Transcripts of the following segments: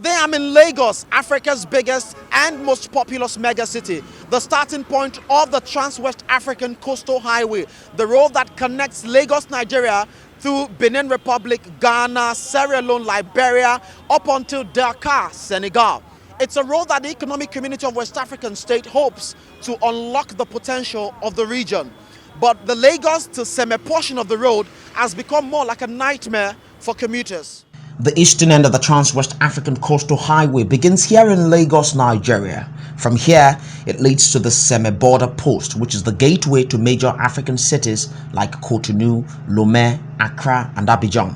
Today I'm in Lagos, Africa's biggest and most populous megacity, the starting point of the TransWest African Coastal Highway, the road that connects Lagos, Nigeria through Benin Republic, Ghana, Sierra Leone, Liberia, up until Dakar, Senegal. It's a road that the economic community of West African state hopes to unlock the potential of the region. But the Lagos to Seme portion of the road has become more like a nightmare for commuters. The eastern end of the TransWest African Coastal Highway begins here in Lagos, Nigeria. From here, it leads to the Seme border post, which is the gateway to major African cities like Cotonou, Lomé, Accra, and Abidjan.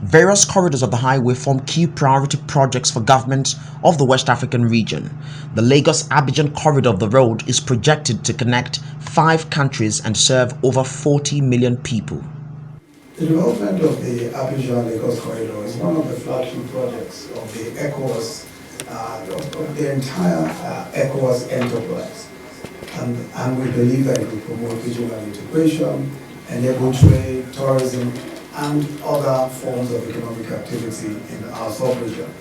Various corridors of the highway form key priority projects for governments of the West African region. The Lagos-Abidjan corridor of the road is projected to connect 5 countries and serve over 40 million people. The development of the Abidjan-Lagos corridor is one of the flagship projects of the ECOWAS, of the entire ECOWAS enterprise. And we believe that it will promote regional integration, enable trade, tourism, and other forms of economic activity in our sub-region.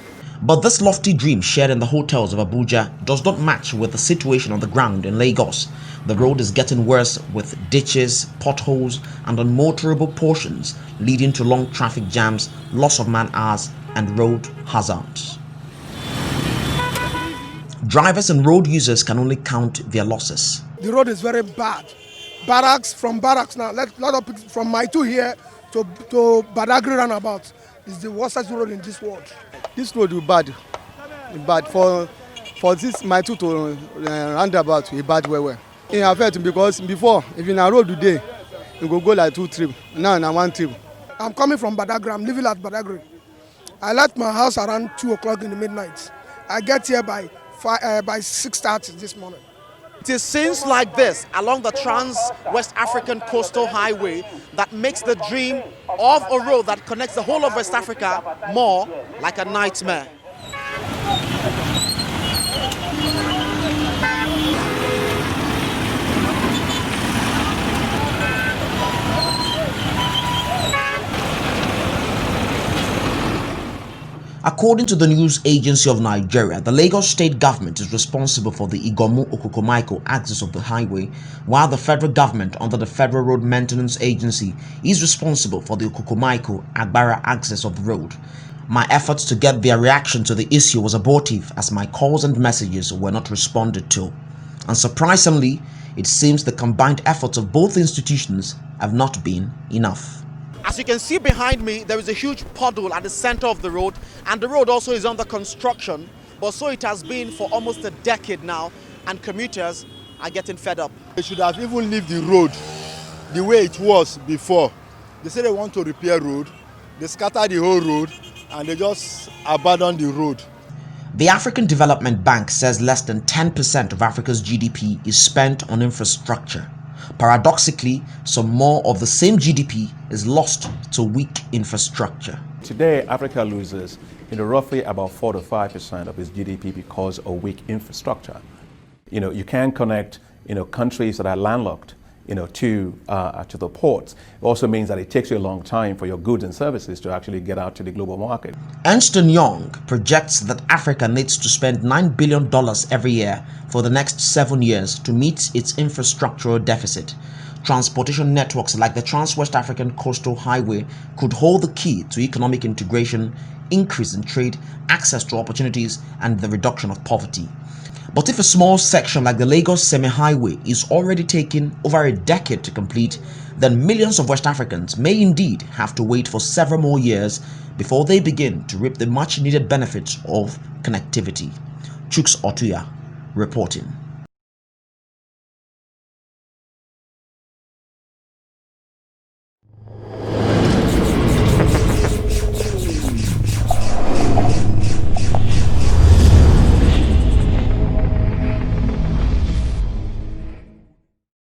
But this lofty dream shared in the hotels of Abuja does not match with the situation on the ground in Lagos. The road is getting worse with ditches, potholes, and unmotorable portions, leading to long traffic jams, loss of man-hours, and road hazards. Drivers and road users can only count their losses. The road is very bad. From barracks now, lot of people from my two here to Badagry roundabout is the worst road in this world. This road is bad. For this my two to roundabout, it's bad well. It affects because before, if in a road today, you go like 2 trips. Now in 1 trip. I'm coming from Badagry. I'm living at Badagry. I left my house around 2 o'clock in the midnight. I get here by 6:30 this morning. It is scenes like this along the Trans-West African Coastal Highway that makes the dream of a road that connects the whole of West Africa more like a nightmare. According to the news agency of Nigeria, the Lagos state government is responsible for the Igomu-Okokomaiko axis of the highway, while the federal government under the Federal Road Maintenance Agency is responsible for the Okokomaiko-Agbara axis of the road. My efforts to get their reaction to the issue was abortive as my calls and messages were not responded to. And surprisingly, it seems the combined efforts of both institutions have not been enough. As you can see behind me, there is a huge puddle at the center of the road, and the road also is under construction, but so it has been for almost a decade now, and commuters are getting fed up. They should have even left the road the way it was before. They say they want to repair road, they scatter the whole road, and they just abandon the road. The African Development Bank says less than 10% of Africa's GDP is spent on infrastructure. Paradoxically, some more of the same GDP is lost to weak infrastructure. Today, Africa loses roughly about 4 to 5% of its GDP because of weak infrastructure. You can't connect countries that are landlocked to the ports. It also means that it takes you a long time for your goods and services to actually get out to the global market. Ernst & Young projects that Africa needs to spend $9 billion every year for the next 7 years to meet its infrastructural deficit. Transportation networks like the Trans-West African Coastal Highway could hold the key to economic integration, increase in trade, access to opportunities, and the reduction of poverty. But if a small section like the Lagos-Seme Highway is already taking over a decade to complete, then millions of West Africans may indeed have to wait for several more years before they begin to reap the much-needed benefits of connectivity. Chuks Otuya reporting.